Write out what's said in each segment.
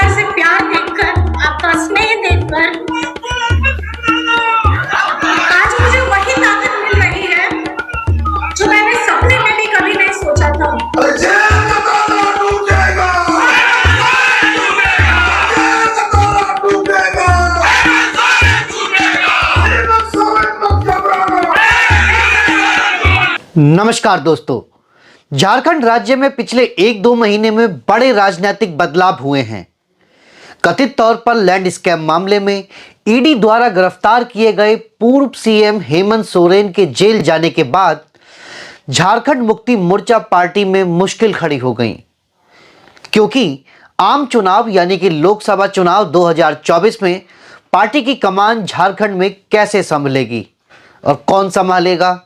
जैसे प्यार देखकर, आपका स्नेह देखकर आज मुझे वही ताकत मिल रही है जो मैंने सपने में भी कभी नहीं सोचा था। नमस्कार दोस्तों, झारखंड राज्य में पिछले 1-2 महीने में बड़े राजनीतिक बदलाव हुए हैं। कथित तौर पर लैंड स्कैम मामले में ईडी द्वारा गिरफ्तार किए गए पूर्व सीएम हेमंत सोरेन के जेल जाने के बाद झारखंड मुक्ति मोर्चा पार्टी में मुश्किल खड़ी हो गई, क्योंकि आम चुनाव यानी कि लोकसभा चुनाव 2024 में पार्टी की कमान झारखंड में कैसे संभलेगी और कौन संभालेगा।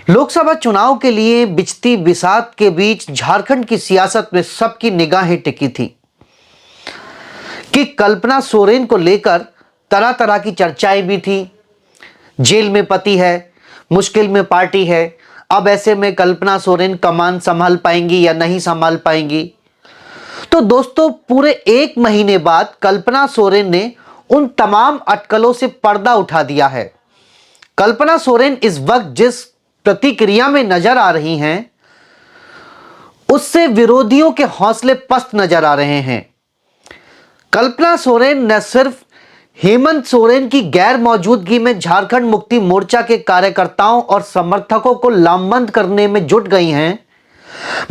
लोकसभा चुनाव के लिए बिचती बिसात के बीच झारखंड की सियासत में सबकी निगाहें टिकी थी कि कल्पना सोरेन को लेकर तरह तरह की चर्चाएं भी थी। जेल में पति है, मुश्किल में पार्टी है, अब ऐसे में कल्पना सोरेन कमान संभाल पाएंगी या नहीं संभाल पाएंगी। तो दोस्तों, पूरे 1 महीने बाद कल्पना सोरेन ने उन तमाम अटकलों से पर्दा उठा दिया है। कल्पना सोरेन इस वक्त जिस प्रतिक्रिया में नजर आ रही हैं, उससे विरोधियों के हौसले पस्त नजर आ रहे हैं। कल्पना सोरेन न सिर्फ हेमंत सोरेन की गैर मौजूदगी में झारखंड मुक्ति मोर्चा के कार्यकर्ताओं और समर्थकों को लामबंद करने में जुट गई हैं,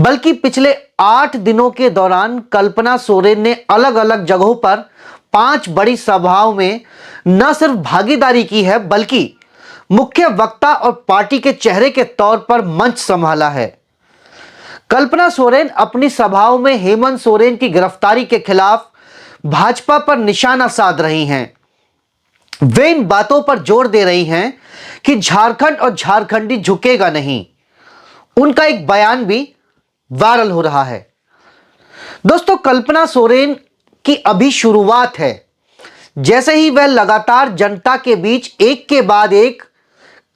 बल्कि पिछले 8 दिनों के दौरान कल्पना सोरेन ने अलग अलग जगहों पर 5 बड़ी सभाओं में न सिर्फ भागीदारी की है, बल्कि मुख्य वक्ता और पार्टी के चेहरे के तौर पर मंच संभाला है। कल्पना सोरेन अपनी सभाओं में हेमंत सोरेन की गिरफ्तारी के खिलाफ भाजपा पर निशाना साध रही हैं। वे इन बातों पर जोर दे रही हैं कि झारखंड और झारखंडी झुकेगा नहीं। उनका एक बयान भी वायरल हो रहा है। दोस्तों, कल्पना सोरेन की अभी शुरुआत है। जैसे ही वह लगातार जनता के बीच एक के बाद एक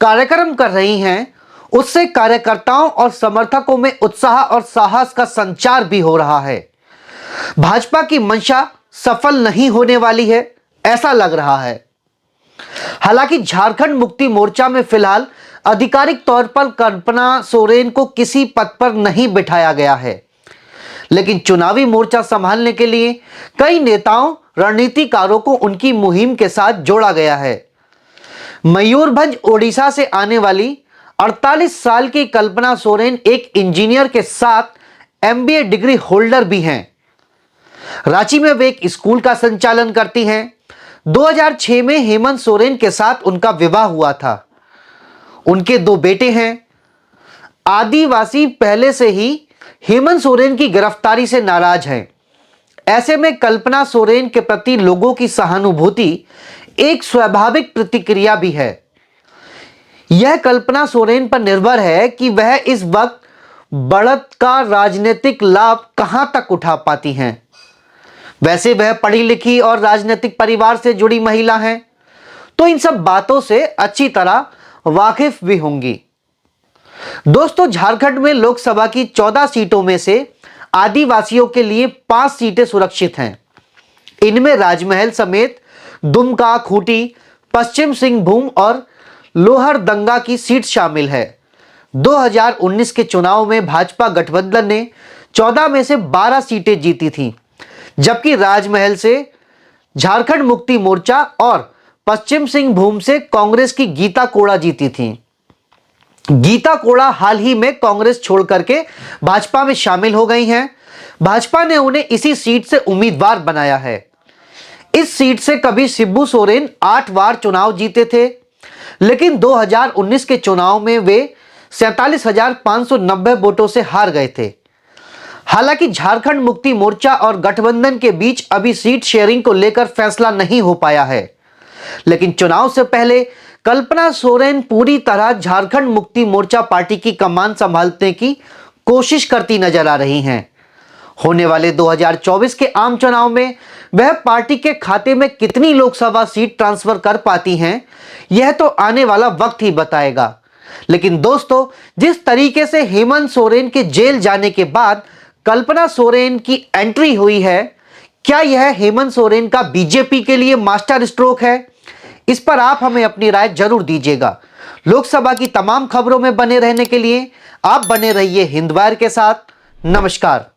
कार्यक्रम कर रही हैं, उससे कार्यकर्ताओं और समर्थकों में उत्साह और साहस का संचार भी हो रहा है। भाजपा की मंशा सफल नहीं होने वाली है, ऐसा लग रहा है। हालांकि झारखंड मुक्ति मोर्चा में फिलहाल आधिकारिक तौर पर कल्पना सोरेन को किसी पद पर नहीं बिठाया गया है, लेकिन चुनावी मोर्चा संभालने के लिए कई नेताओं, रणनीतिकारों को उनकी मुहिम के साथ जोड़ा गया है। मयूरभंज ओडिशा से आने वाली 48 साल की कल्पना सोरेन एक इंजीनियर के साथ एमबीए डिग्री होल्डर भी हैं। रांची में वे एक स्कूल का संचालन करती हैं। 2006 में हेमंत सोरेन के साथ उनका विवाह हुआ था। उनके 2 बेटे हैं। आदिवासी पहले से ही हेमंत सोरेन की गिरफ्तारी से नाराज हैं। ऐसे में कल्पना सोरेन के प्रति लोगों की सहानुभूति एक स्वाभाविक प्रतिक्रिया भी है। यह कल्पना सोरेन पर निर्भर है कि वह इस वक्त बढ़त का राजनीतिक लाभ कहां तक उठा पाती हैं। वैसे वह पढ़ी लिखी और राजनीतिक परिवार से जुड़ी महिला हैं, तो इन सब बातों से अच्छी तरह वाकिफ भी होंगी। दोस्तों, झारखंड में लोकसभा की 14 सीटों में से आदिवासियों के लिए 5 सीटें सुरक्षित हैं। इनमें राजमहल समेत दुमका, खूंटी, पश्चिम सिंहभूम और लोहरदंगा की सीट शामिल है। 2019 के चुनाव में भाजपा गठबंधन ने 14 में से 12 सीटें जीती थीं, जबकि राजमहल से झारखंड मुक्ति मोर्चा और पश्चिम सिंहभूम से कांग्रेस की गीता कोड़ा जीती थीं। गीता कोड़ा हाल ही में कांग्रेस छोड़ करके भाजपा में शामिल हो गई हैं। भाजपा ने उन्हें इसी सीट से उम्मीदवार बनाया है। इस सीट से कभी शिबू सोरेन 8 बार चुनाव जीते थे, लेकिन 2019 के चुनाव में वे 47,590 वोटों से हार गए थे। हालांकि झारखंड मुक्ति मोर्चा और गठबंधन के बीच अभी सीट शेयरिंग को लेकर फैसला नहीं हो पाया है, लेकिन चुनाव से पहले कल्पना सोरेन पूरी तरह झारखंड मुक्ति मोर्चा पार्टी की कमान संभालने की कोशिश करती नजर आ रही हैं। होने वाले 2024 के आम चुनाव में वह पार्टी के खाते में कितनी लोकसभा सीट ट्रांसफर कर पाती हैं, यह तो आने वाला वक्त ही बताएगा। लेकिन दोस्तों, जिस तरीके से हेमंत सोरेन के जेल जाने के बाद कल्पना सोरेन की एंट्री हुई है, क्या यह हेमंत सोरेन का बीजेपी के लिए मास्टर स्ट्रोक है? इस पर आप हमें अपनी राय जरूर दीजिएगा। लोकसभा की तमाम खबरों में बने रहने के लिए आप बने रहिए हिंदवार के साथ। नमस्कार।